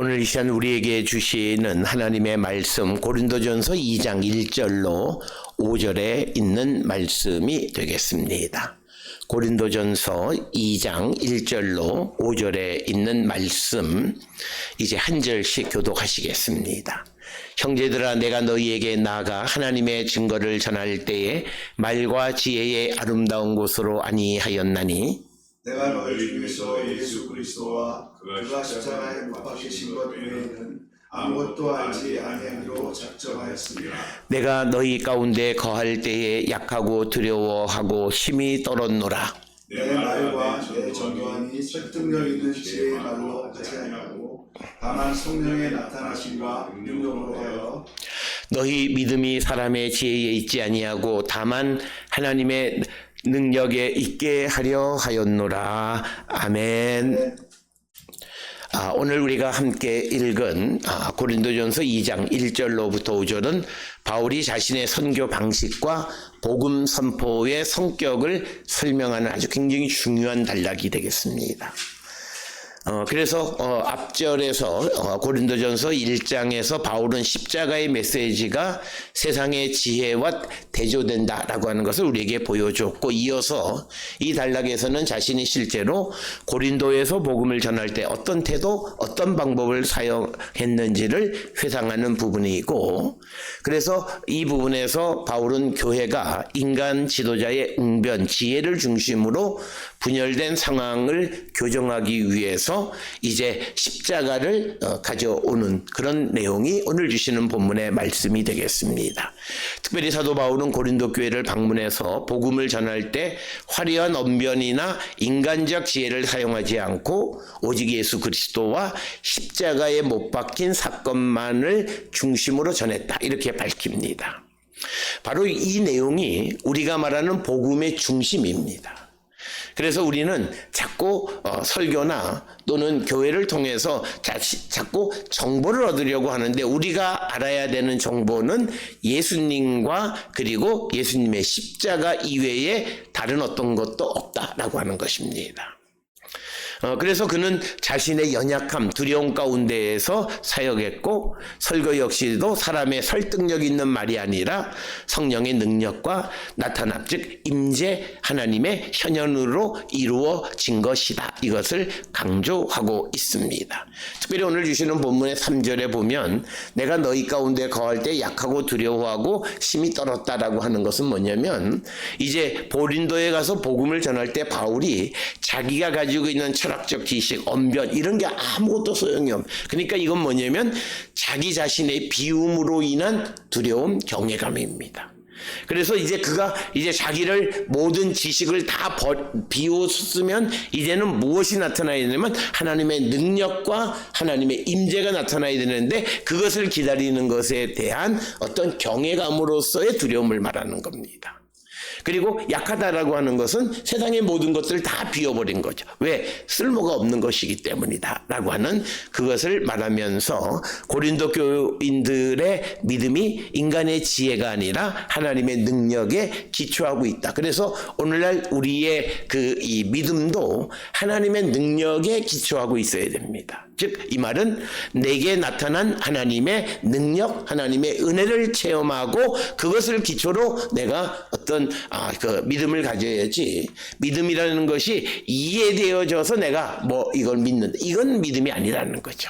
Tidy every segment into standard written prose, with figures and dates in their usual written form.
오늘 이 시간 우리에게 주시는 하나님의 말씀 고린도전서 2장 1절로 5절에 있는 말씀이 되겠습니다. 고린도전서 2장 1절로 5절에 있는 말씀 이제 한 절씩 교독하시겠습니다. 형제들아, 내가 너희에게 나아가 하나님의 증거를 전할 때에 말과 지혜의 아름다운 곳으로 아니하였나니 내가 너희 중에서 예수 그리스도와 그가 십자가에 못 박히신 것 외에는 아무것도 알지 아니하기로 작정하였습니다. 내가 너희 가운데 거할 때에 약하고 두려워하고 힘이 떨었노라. 내 말과 내 전도함이 설득력 있는 지혜의 말로 하지 아니하고 다만 성령의 나타나심과 능력으로 하여 너희 믿음이 사람의 지혜에 있지 아니하고 다만 하나님의 능력에 있게 하려 하였노라. 아멘. 오늘 우리가 함께 읽은 고린도전서 2장 1절로부터 5절은 바울이 자신의 선교 방식과 복음 선포의 성격을 설명하는 아주 굉장히 중요한 단락이 되겠습니다. 그래서 앞절에서 고린도전서 1장에서 바울은 십자가의 메시지가 세상의 지혜와 대조된다라고 하는 것을 우리에게 보여줬고, 이어서 이 단락에서는 자신이 실제로 고린도에서 복음을 전할 때 어떤 태도, 어떤 방법을 사용했는지를 회상하는 부분이고, 그래서 이 부분에서 바울은 교회가 인간 지도자의 응변, 지혜를 중심으로 분열된 상황을 교정하기 위해서 이제 십자가를 가져오는 그런 내용이 오늘 주시는 본문의 말씀이 되겠습니다. 특별히 사도 바울은 고린도 교회를 방문해서 복음을 전할 때 화려한 언변이나 인간적 지혜를 사용하지 않고 오직 예수 그리스도와 십자가에 못 박힌 사건만을 중심으로 전했다, 이렇게 밝힙니다. 바로 이 내용이 우리가 말하는 복음의 중심입니다. 그래서 우리는 자꾸 설교나 또는 교회를 통해서 자꾸 정보를 얻으려고 하는데, 우리가 알아야 되는 정보는 예수님과 그리고 예수님의 십자가 이외에 다른 어떤 것도 없다라고 하는 것입니다. 그래서 그는 자신의 연약함, 두려움 가운데에서 사역했고, 설교 역시도 사람의 설득력 있는 말이 아니라 성령의 능력과 나타남, 즉 임재 하나님의 현현으로 이루어진 것이다, 이것을 강조하고 있습니다. 특별히 오늘 주시는 본문의 3절에 보면 내가 너희 가운데 거할 때 약하고 두려워하고 힘이 떨었다라고 하는 것은 뭐냐면, 이제 고린도에 가서 복음을 전할 때 바울이 자기가 가지고 있는 철학적 지식, 언변 이런 게 아무것도 소용이 없. 그러니까 이건 뭐냐면 자기 자신의 비움으로 인한 두려움, 경외감입니다. 그래서 이제 그가 이제 자기를 모든 지식을 다 비웠으면 이제는 무엇이 나타나야 되냐면 하나님의 능력과 하나님의 임재가 나타나야 되는데, 그것을 기다리는 것에 대한 어떤 경외감으로서의 두려움을 말하는 겁니다. 그리고 약하다라고 하는 것은 세상의 모든 것들을 다 비워버린 거죠. 왜? 쓸모가 없는 것이기 때문이다 라고 하는 그것을 말하면서 고린도 교인들의 믿음이 인간의 지혜가 아니라 하나님의 능력에 기초하고 있다. 그래서 오늘날 우리의 이 믿음도 하나님의 능력에 기초하고 있어야 됩니다. 즉 이 말은 내게 나타난 하나님의 능력, 하나님의 은혜를 체험하고 그것을 기초로 내가 어떤 그 믿음을 가져야지, 믿음이라는 것이 이해되어져서 내가 이걸 믿는다, 이건 믿음이 아니라는 거죠.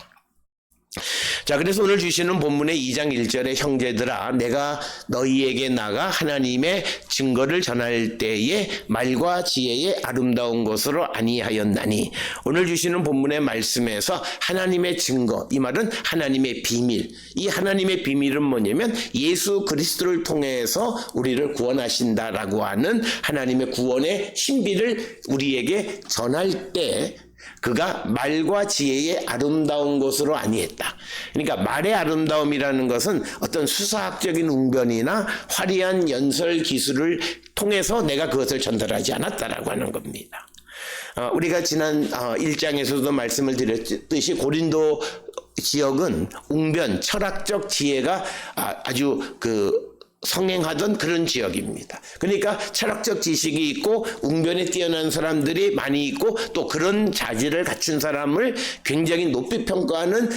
자, 그래서 오늘 주시는 본문의 2장 1절에 형제들아, 내가 너희에게 나가 하나님의 증거를 전할 때에 말과 지혜의 아름다운 것으로 아니하였나니, 오늘 주시는 본문의 말씀에서 하나님의 증거, 이 말은 하나님의 비밀, 이 하나님의 비밀은 뭐냐면 예수 그리스도를 통해서 우리를 구원하신다라고 하는 하나님의 구원의 신비를 우리에게 전할 때 그가 말과 지혜의 아름다운 것으로 아니했다. 그러니까 말의 아름다움이라는 것은 어떤 수사학적인 웅변이나 화려한 연설 기술을 통해서 내가 그것을 전달하지 않았다라고 하는 겁니다. 우리가 지난 1장에서도 말씀을 드렸듯이 고린도 지역은 웅변, 철학적 지혜가 아주 성행하던 그런 지역입니다. 그러니까 철학적 지식이 있고 웅변에 뛰어난 사람들이 많이 있고 또 그런 자질을 갖춘 사람을 굉장히 높이 평가하는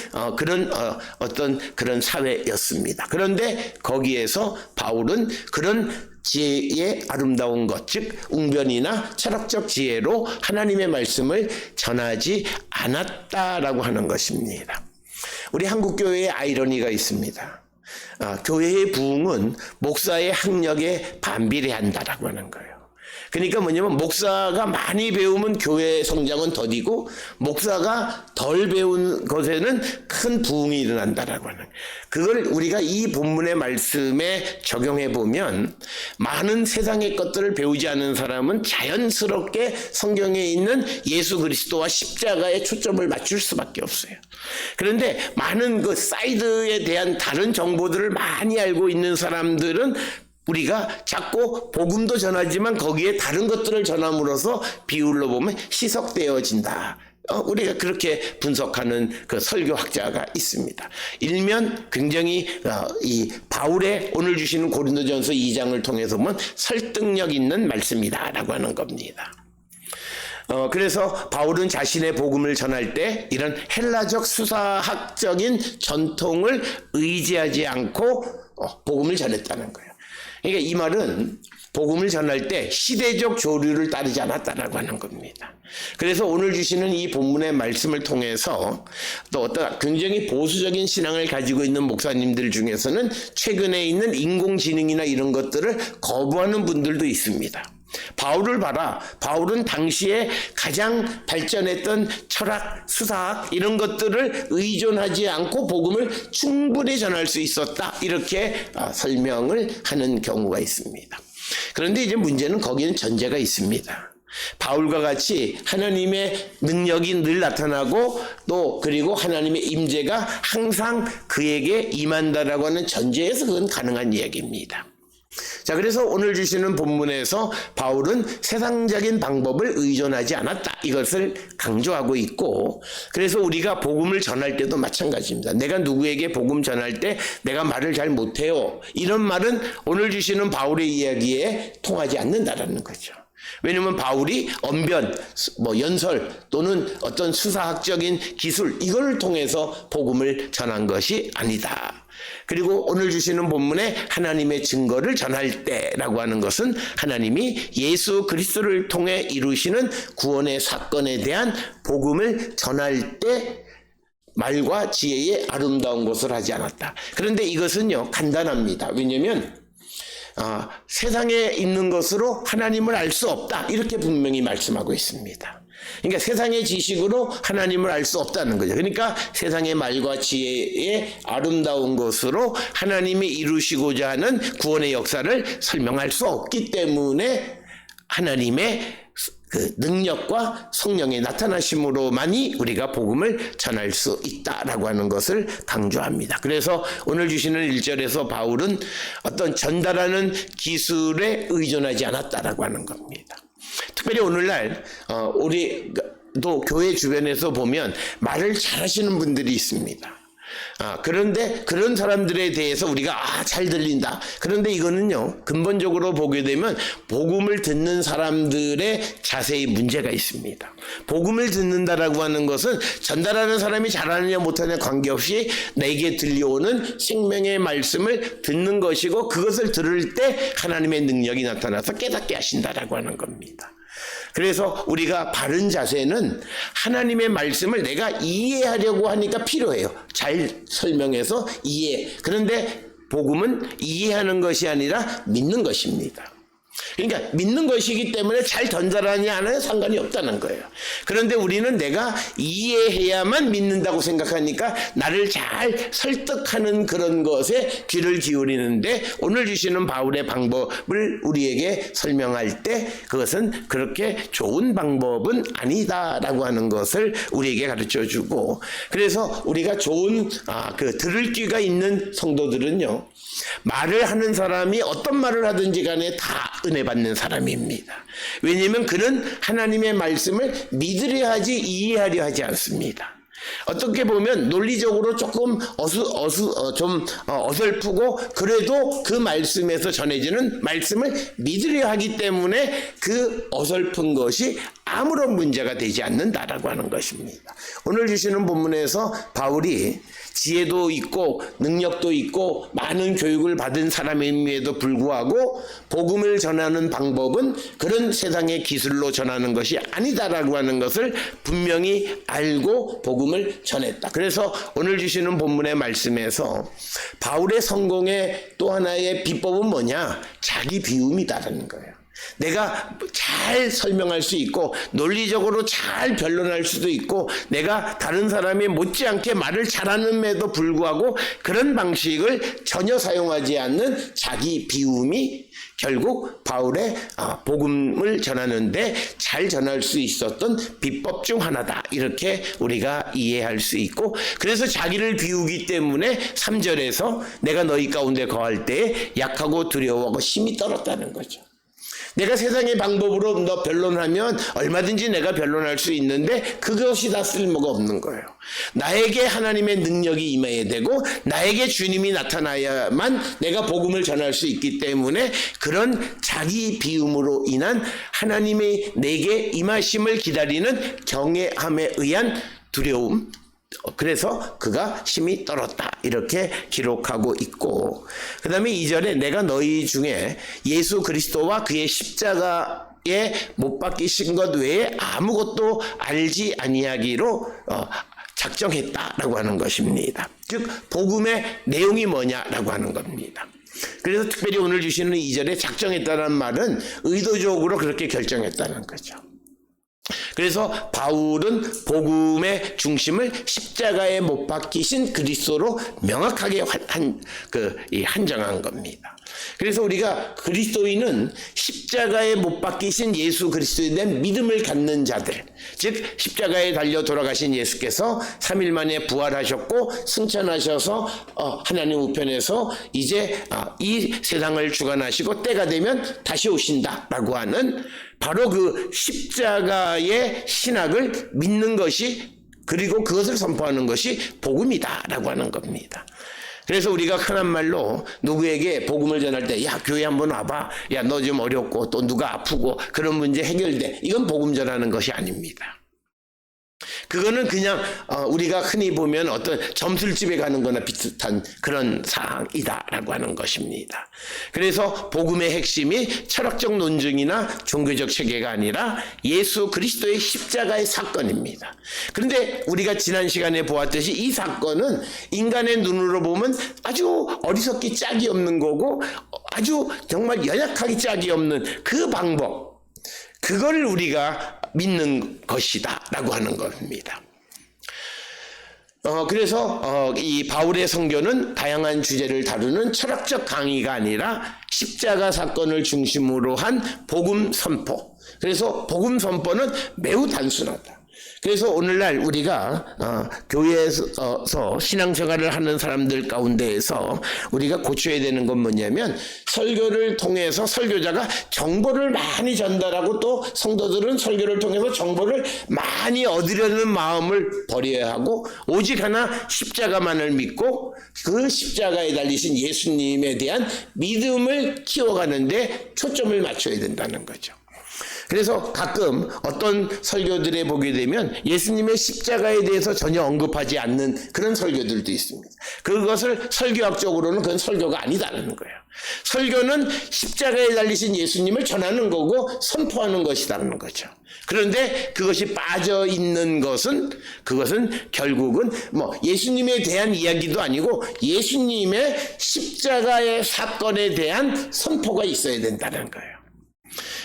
어떤 그런 사회였습니다. 그런데 거기에서 바울은 그런 지혜의 아름다운 것, 즉 웅변이나 철학적 지혜로 하나님의 말씀을 전하지 않았다라고 하는 것입니다. 우리 한국 교회에 아이러니가 있습니다. 교회의 부흥은 목사의 학력에 반비례한다라고 하는 거예요. 그러니까 뭐냐면 목사가 많이 배우면 교회 성장은 더디고 목사가 덜 배운 것에는 큰 부흥이 일어난다라고 하는 거예요. 그걸 우리가 이 본문의 말씀에 적용해 보면 많은 세상의 것들을 배우지 않은 사람은 자연스럽게 성경에 있는 예수 그리스도와 십자가에 초점을 맞출 수밖에 없어요. 그런데 많은 그 사이드에 대한 다른 정보들을 많이 알고 있는 사람들은 우리가 자꾸 복음도 전하지만 거기에 다른 것들을 전함으로써 비율로 보면 희석되어진다. 우리가 그렇게 분석하는 그 설교학자가 있습니다. 일면 굉장히 이 바울의 오늘 주시는 고린도전서 2장을 통해서 보면 설득력 있는 말씀이다라고 하는 겁니다. 그래서 바울은 자신의 복음을 전할 때 이런 헬라적 수사학적인 전통을 의지하지 않고 복음을 전했다는 거예요. 그러니까 이 말은 복음을 전할 때 시대적 조류를 따르지 않았다라고 하는 겁니다. 그래서 오늘 주시는 이 본문의 말씀을 통해서 또 어떤 굉장히 보수적인 신앙을 가지고 있는 목사님들 중에서는 최근에 있는 인공지능이나 이런 것들을 거부하는 분들도 있습니다. 바울을 봐라. 바울은 당시에 가장 발전했던 철학, 수사학 이런 것들을 의존하지 않고 복음을 충분히 전할 수 있었다. 이렇게 설명을 하는 경우가 있습니다. 그런데 이제 문제는 거기는 전제가 있습니다. 바울과 같이 하나님의 능력이 늘 나타나고 또 그리고 하나님의 임재가 항상 그에게 임한다라고 하는 전제에서 그건 가능한 이야기입니다. 자, 그래서 오늘 주시는 본문에서 바울은 세상적인 방법을 의존하지 않았다. 이것을 강조하고 있고, 그래서 우리가 복음을 전할 때도 마찬가지입니다. 내가 누구에게 복음 전할 때 내가 말을 잘 못해요. 이런 말은 오늘 주시는 바울의 이야기에 통하지 않는다라는 거죠. 왜냐하면 바울이 언변, 연설 또는 어떤 수사학적인 기술 이걸 통해서 복음을 전한 것이 아니다. 그리고 오늘 주시는 본문에 하나님의 증거를 전할 때라고 하는 것은 하나님이 예수 그리스도를 통해 이루시는 구원의 사건에 대한 복음을 전할 때 말과 지혜의 아름다운 것을 하지 않았다. 그런데 이것은요 간단합니다. 왜냐하면 세상에 있는 것으로 하나님을 알 수 없다. 이렇게 분명히 말씀하고 있습니다. 그러니까 세상의 지식으로 하나님을 알 수 없다는 거죠. 그러니까 세상의 말과 지혜의 아름다운 것으로 하나님이 이루시고자 하는 구원의 역사를 설명할 수 없기 때문에 하나님의 그 능력과 성령의 나타나심으로만이 우리가 복음을 전할 수 있다라고 하는 것을 강조합니다. 그래서 오늘 주시는 1절에서 바울은 어떤 전달하는 기술에 의존하지 않았다라고 하는 겁니다. 특별히 오늘날 우리도 교회 주변에서 보면 말을 잘하시는 분들이 있습니다. 그런데 그런 사람들에 대해서 우리가 잘 들린다. 그런데 이거는요 근본적으로 보게 되면 복음을 듣는 사람들의 자세히 문제가 있습니다. 복음을 듣는다라고 하는 것은 전달하는 사람이 잘하느냐 못하느냐 관계없이 내게 들려오는 생명의 말씀을 듣는 것이고 그것을 들을 때 하나님의 능력이 나타나서 깨닫게 하신다라고 하는 겁니다. 그래서 우리가 바른 자세는 하나님의 말씀을 내가 이해하려고 하니까 필요해요. 잘 설명해서 이해. 그런데 복음은 이해하는 것이 아니라 믿는 것입니다. 그러니까 믿는 것이기 때문에 잘 전달하냐 안 하냐 상관이 없다는 거예요. 그런데 우리는 내가 이해해야만 믿는다고 생각하니까 나를 잘 설득하는 그런 것에 귀를 기울이는데 오늘 주시는 바울의 방법을 우리에게 설명할 때 그것은 그렇게 좋은 방법은 아니다라고 하는 것을 우리에게 가르쳐주고, 그래서 우리가 좋은 들을 귀가 있는 성도들은요 말을 하는 사람이 어떤 말을 하든지 간에 다 은혜 받는 사람입니다. 왜냐하면 그는 하나님의 말씀을 믿으려 하지 이해하려 하지 않습니다. 어떻게 보면 논리적으로 조금 어설프고 그래도 그 말씀에서 전해지는 말씀을 믿으려 하기 때문에 그 어설픈 것이 아무런 문제가 되지 않는다라고 하는 것입니다. 오늘 주시는 본문에서 바울이 지혜도 있고 능력도 있고 많은 교육을 받은 사람임에도 불구하고 복음을 전하는 방법은 그런 세상의 기술로 전하는 것이 아니다라고 하는 것을 분명히 알고 복음을 전했다. 그래서 오늘 주시는 본문의 말씀에서 바울의 성공의 또 하나의 비법은 뭐냐? 자기 비움이다라는 거예요. 내가 잘 설명할 수 있고 논리적으로 잘 변론할 수도 있고 내가 다른 사람이 못지않게 말을 잘하는데도 불구하고 그런 방식을 전혀 사용하지 않는 자기 비움이 결국 바울의 복음을 전하는데 잘 전할 수 있었던 비법 중 하나다. 이렇게 우리가 이해할 수 있고 그래서 자기를 비우기 때문에 3절에서 내가 너희 가운데 거할 때에 약하고 두려워하고 힘이 떨었다는 거죠. 내가 세상의 방법으로 너 변론하면 얼마든지 내가 변론할 수 있는데 그것이 다 쓸모가 없는 거예요. 나에게 하나님의 능력이 임해야 되고 나에게 주님이 나타나야만 내가 복음을 전할 수 있기 때문에 그런 자기 비움으로 인한 하나님의 내게 임하심을 기다리는 경외함에 의한 두려움, 그래서 그가 힘이 떨었다 이렇게 기록하고 있고 그 다음에 2절에 내가 너희 중에 예수 그리스도와 그의 십자가에 못 박히신 것 외에 아무것도 알지 아니하기로 작정했다라고 하는 것입니다. 즉 복음의 내용이 뭐냐라고 하는 겁니다. 그래서 특별히 오늘 주시는 2절에 작정했다는 말은 의도적으로 그렇게 결정했다는 거죠. 그래서 바울은 복음의 중심을 십자가에 못 박히신 그리스도로 명확하게 한정한 겁니다. 그래서 우리가 그리스도인은 십자가에 못 박히신 예수 그리스도에 대한 믿음을 갖는 자들, 즉 십자가에 달려 돌아가신 예수께서 3일 만에 부활하셨고 승천하셔서 하나님 우편에서 이제 이 세상을 주관하시고 때가 되면 다시 오신다라고 하는 바로 그 십자가의 신학을 믿는 것이 그리고 그것을 선포하는 것이 복음이다라고 하는 겁니다. 그래서 우리가 흔한 말로 누구에게 복음을 전할 때 야 교회 한번 와봐, 야 너 좀 어렵고 또 누가 아프고 그런 문제 해결돼, 이건 복음 전하는 것이 아닙니다. 그거는 그냥 우리가 흔히 보면 어떤 점술집에 가는 거나 비슷한 그런 사항이다라고 하는 것입니다. 그래서 복음의 핵심이 철학적 논증이나 종교적 체계가 아니라 예수 그리스도의 십자가의 사건입니다. 그런데 우리가 지난 시간에 보았듯이 이 사건은 인간의 눈으로 보면 아주 어리석기 짝이 없는 거고 아주 정말 연약하기 짝이 없는 그 방법, 그걸 우리가 믿는 것이다 라고 하는 겁니다. 그래서 이 바울의 선교는 다양한 주제를 다루는 철학적 강의가 아니라 십자가 사건을 중심으로 한 복음 선포. 그래서 복음 선포는 매우 단순하다. 그래서 오늘날 우리가 교회에서 신앙생활을 하는 사람들 가운데에서 우리가 고쳐야 되는 건 뭐냐면 설교를 통해서 설교자가 정보를 많이 전달하고 또 성도들은 설교를 통해서 정보를 많이 얻으려는 마음을 버려야 하고 오직 하나 십자가만을 믿고 그 십자가에 달리신 예수님에 대한 믿음을 키워가는데 초점을 맞춰야 된다는 거죠. 그래서 가끔 어떤 설교들에 보게 되면 예수님의 십자가에 대해서 전혀 언급하지 않는 그런 설교들도 있습니다. 그것을 설교학적으로는 그건 설교가 아니다라는 거예요. 설교는 십자가에 달리신 예수님을 전하는 거고 선포하는 것이라는 거죠. 그런데 그것이 빠져 있는 것은 그것은 결국은 예수님에 대한 이야기도 아니고 예수님의 십자가의 사건에 대한 선포가 있어야 된다는 거예요.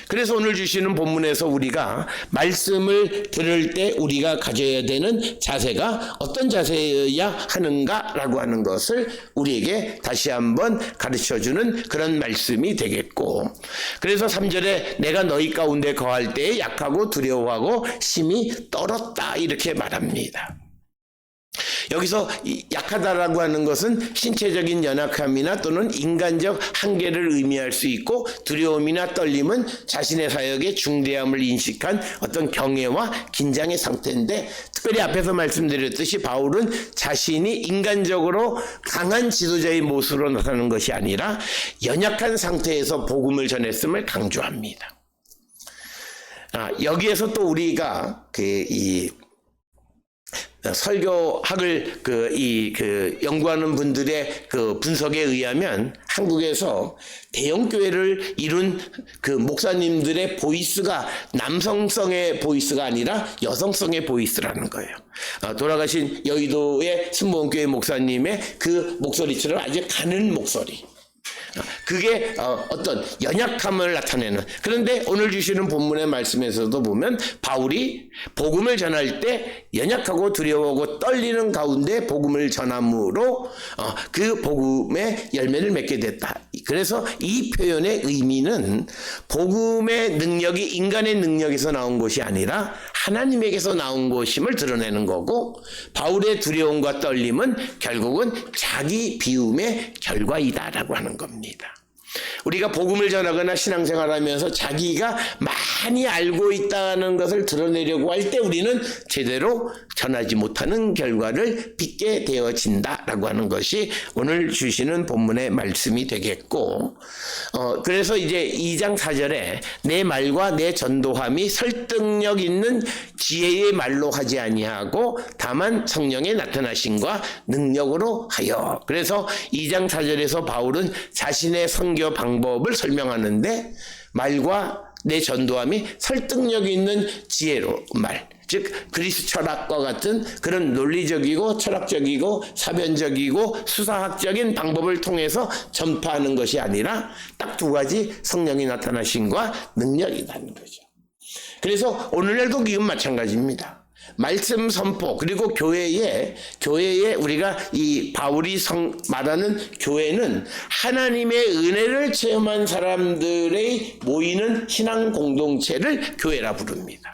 그래서 오늘 주시는 본문에서 우리가 말씀을 들을 때 우리가 가져야 되는 자세가 어떤 자세여야 하는가라고 하는 것을 우리에게 다시 한번 가르쳐주는 그런 말씀이 되겠고, 그래서 3절에 내가 너희 가운데 거할 때에 약하고 두려워하고 심히 떨었다 이렇게 말합니다. 여기서 약하다라고 하는 것은 신체적인 연약함이나 또는 인간적 한계를 의미할 수 있고, 두려움이나 떨림은 자신의 사역의 중대함을 인식한 어떤 경외와 긴장의 상태인데, 특별히 앞에서 말씀드렸듯이 바울은 자신이 인간적으로 강한 지도자의 모습으로 나타나는 것이 아니라 연약한 상태에서 복음을 전했음을 강조합니다. 여기에서 또 우리가 설교학을 연구하는 분들의 분석에 의하면 한국에서 대형 교회를 이룬 목사님들의 보이스가 남성성의 보이스가 아니라 여성성의 보이스라는 거예요. 돌아가신 여의도의 순복음교회 목사님의 그 목소리처럼 아주 가는 목소리. 그게 어떤 연약함을 나타내는. 그런데 오늘 주시는 본문의 말씀에서도 보면 바울이 복음을 전할 때 연약하고 두려워하고 떨리는 가운데 복음을 전함으로 그 복음의 열매를 맺게 됐다. 그래서 이 표현의 의미는 복음의 능력이 인간의 능력에서 나온 것이 아니라 하나님에게서 나온 것임을 드러내는 거고, 바울의 두려움과 떨림은 결국은 자기 비움의 결과이다라고 하는 겁니다. 우리가 복음을 전하거나 신앙생활하면서 자기가 많이 알고 있다는 것을 드러내려고 할 때 우리는 제대로 전하지 못하는 결과를 빚게 되어진다라고 하는 것이 오늘 주시는 본문의 말씀이 되겠고, 그래서 이제 2장 4절에 내 말과 내 전도함이 설득력 있는 지혜의 말로 하지 아니하고 다만 성령의 나타나심과 능력으로 하여. 그래서 2장 4절에서 바울은 자신의 선교 방법을 설명하는데, 말과 내 전도함이 설득력 있는 지혜로 말, 즉 그리스 철학과 같은 그런 논리적이고 철학적이고 사변적이고 수사학적인 방법을 통해서 전파하는 것이 아니라 딱 두 가지, 성령이 나타나심과 능력이라는 거죠. 그래서 오늘날도 이건 마찬가지입니다. 말씀 선포, 그리고 교회에 우리가 이 바울이 말하는 교회는 하나님의 은혜를 체험한 사람들의 모이는 신앙 공동체를 교회라 부릅니다.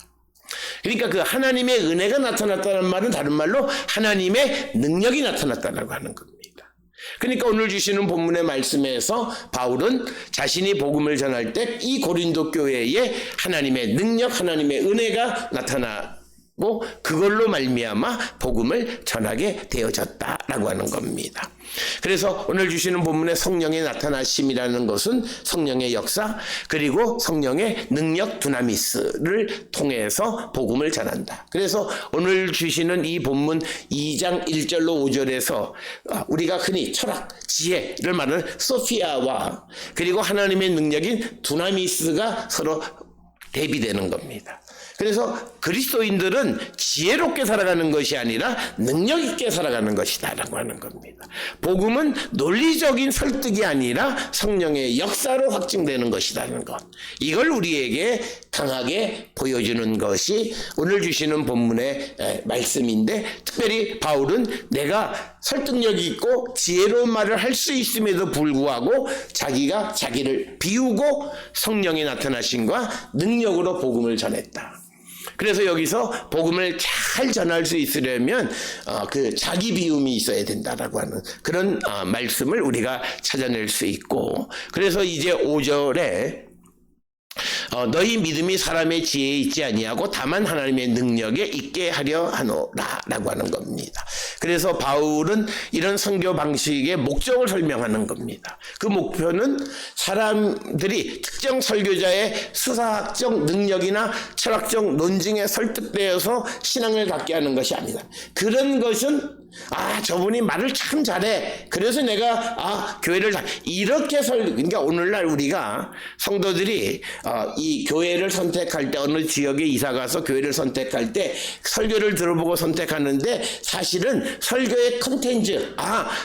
그러니까 그 하나님의 은혜가 나타났다는 말은 다른 말로 하나님의 능력이 나타났다고 하는 겁니다. 그러니까 오늘 주시는 본문의 말씀에서 바울은 자신이 복음을 전할 때 이 고린도 교회에 하나님의 능력, 하나님의 은혜가 나타나고 그걸로 말미암아 복음을 전하게 되어졌다라고 하는 겁니다. 그래서 오늘 주시는 본문의 성령의 나타나심이라는 것은 성령의 역사, 그리고 성령의 능력 두나미스를 통해서 복음을 전한다. 그래서 오늘 주시는 이 본문 2장 1절로 5절에서 우리가 흔히 철학, 지혜를 말하는 소피아와 그리고 하나님의 능력인 두나미스가 서로 대비되는 겁니다. 그래서 그리스도인들은 지혜롭게 살아가는 것이 아니라 능력 있게 살아가는 것이다라고 하는 겁니다. 복음은 논리적인 설득이 아니라 성령의 역사로 확증되는 것이라는 것. 이걸 우리에게 강하게 보여주는 것이 오늘 주시는 본문의 말씀인데, 특별히 바울은 내가 설득력이 있고 지혜로운 말을 할 수 있음에도 불구하고 자기가 자기를 비우고 성령이 나타나심과 능력으로 복음을 전했다. 그래서 여기서 복음을 잘 전할 수 있으려면 그 자기 비움이 있어야 된다라고 하는 그런 말씀을 우리가 찾아낼 수 있고, 그래서 이제 5절에 너희 믿음이 사람의 지혜에 있지 아니하고 다만 하나님의 능력에 있게 하려 하노라 라고 하는 겁니다. 그래서 바울은 이런 선교 방식의 목적을 설명하는 겁니다. 그 목표는 사람들이 특정 설교자의 수사학적 능력이나 철학적 논증에 설득되어서 신앙을 갖게 하는 것이 아니다. 그런 것은 저분이 말을 참 잘해, 그래서 내가 교회를 이렇게 그러니까 오늘날 우리가 성도들이 이 교회를 선택할 때, 어느 지역에 이사가서 교회를 선택할 때 설교를 들어보고 선택하는데, 사실은 설교의 컨텐츠,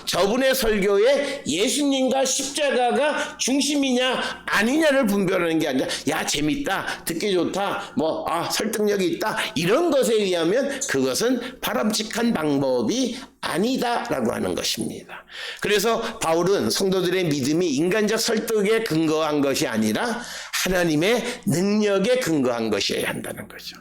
저분의 설교에 예수님과 십자가가 중심이냐 아니냐를 분별하는 게 아니라 야 재밌다, 듣기 좋다, 설득력이 있다, 이런 것에 의하면 그것은 바람직한 방법이 아니다라고 하는 것입니다. 그래서 바울은 성도들의 믿음이 인간적 설득에 근거한 것이 아니라 하나님의 능력에 근거한 것이어야 한다는 거죠.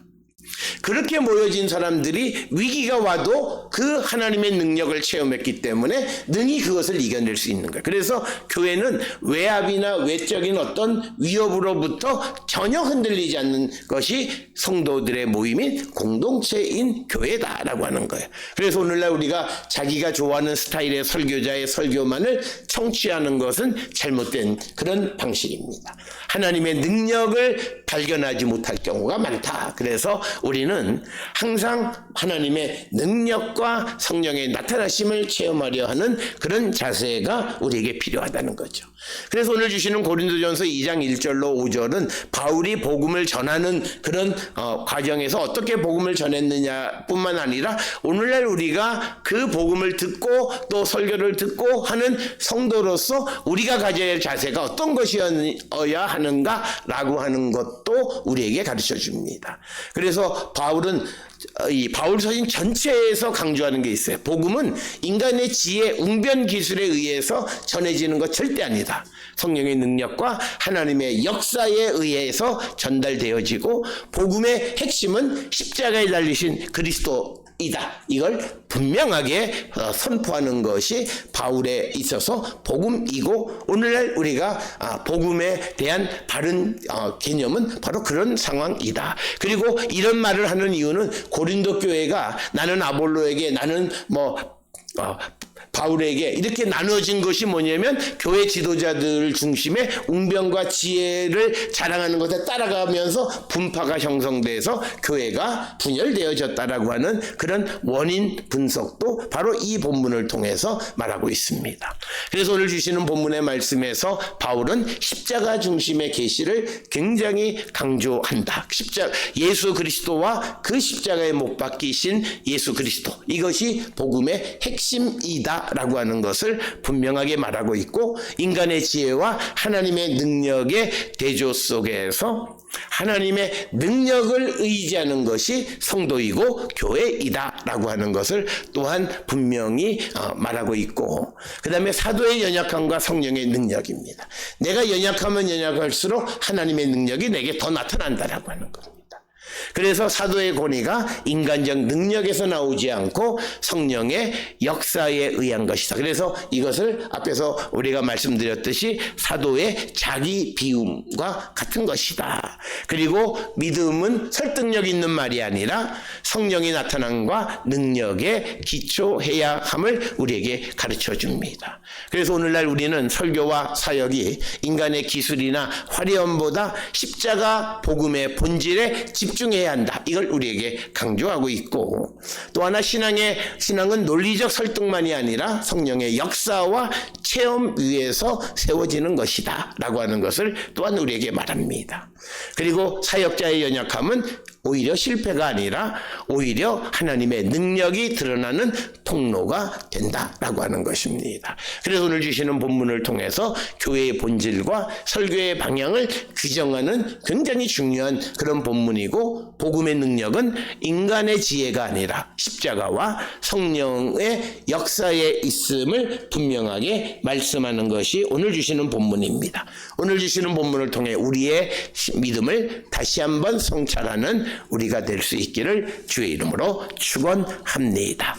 그렇게 모여진 사람들이 위기가 와도 그 하나님의 능력을 체험했기 때문에 능히 그것을 이겨낼 수 있는 거예요. 그래서 교회는 외압이나 외적인 어떤 위협으로부터 전혀 흔들리지 않는 것이 성도들의 모임인 공동체인 교회다라고 하는 거예요. 그래서 오늘날 우리가 자기가 좋아하는 스타일의 설교자의 설교만을 청취하는 것은 잘못된 그런 방식입니다. 하나님의 능력을 발견하지 못할 경우가 많다. 그래서 우리는 항상 하나님의 능력과 성령의 나타나심을 체험하려 하는 그런 자세가 우리에게 필요하다는 거죠. 그래서 오늘 주시는 고린도전서 2장 1절로 5절은 바울이 복음을 전하는 그런 과정에서 어떻게 복음을 전했느냐 뿐만 아니라 오늘날 우리가 그 복음을 듣고 또 설교를 듣고 하는 성도로서 우리가 가져야 할 자세가 어떤 것이어야 하는가라고 하는 것도 우리에게 가르쳐 줍니다. 그래서 바울은 이 바울서신 전체에서 강조하는 게 있어요. 복음은 인간의 지혜, 웅변 기술에 의해서 전해지는 것 절대 아니다. 성령의 능력과 하나님의 역사에 의해서 전달되어지고 복음의 핵심은 십자가에 달리신 그리스도 이걸 분명하게 선포하는 것이 바울에 있어서 복음이고 오늘날 우리가 복음에 대한 바른 개념은 바로 그런 상황이다. 그리고 이런 말을 하는 이유는 고린도 교회가 나는 아볼로에게 나는 바울에게 이렇게 나눠진 것이 뭐냐면 교회 지도자들 중심의 웅변과 지혜를 자랑하는 것에 따라가면서 분파가 형성돼서 교회가 분열되어졌다라고 하는 그런 원인 분석도 바로 이 본문을 통해서 말하고 있습니다. 그래서 오늘 주시는 본문의 말씀에서 바울은 십자가 중심의 계시를 굉장히 강조한다. 예수 그리스도와 그 십자가에 못 박히신 예수 그리스도, 이것이 복음의 핵심이다 라고 하는 것을 분명하게 말하고 있고, 인간의 지혜와 하나님의 능력의 대조 속에서 하나님의 능력을 의지하는 것이 성도이고 교회이다 라고 하는 것을 또한 분명히 말하고 있고, 그 다음에 사도의 연약함과 성령의 능력입니다. 내가 연약하면 연약할수록 하나님의 능력이 내게 더 나타난다라고 하는 겁니다. 그래서 사도의 권위가 인간적 능력에서 나오지 않고 성령의 역사에 의한 것이다. 그래서 이것을 앞에서 우리가 말씀드렸듯이 사도의 자기 비움과 같은 것이다. 그리고 믿음은 설득력 있는 말이 아니라 성령의 나타남과 능력에 기초해야 함을 우리에게 가르쳐 줍니다. 그래서 오늘날 우리는 설교와 사역이 인간의 기술이나 화려함보다 십자가 복음의 본질에 집중해야 한다. 이걸 우리에게 강조하고 있고, 또 하나 신앙은 논리적 설득만이 아니라 성령의 역사와 체험 위에서 세워지는 것이다 라고 하는 것을 또한 우리에게 말합니다. 그리고 사역자의 연약함은 오히려 실패가 아니라 오히려 하나님의 능력이 드러나는 통로가 된다라고 하는 것입니다. 그래서 오늘 주시는 본문을 통해서 교회의 본질과 설교의 방향을 규정하는 굉장히 중요한 그런 본문이고, 복음의 능력은 인간의 지혜가 아니라 십자가와 성령의 역사에 있음을 분명하게 말씀하는 것이 오늘 주시는 본문입니다. 오늘 주시는 본문을 통해 우리의 믿음을 다시 한번 성찰하는 우리가 될 수 있기를 주의 이름으로 축원합니다.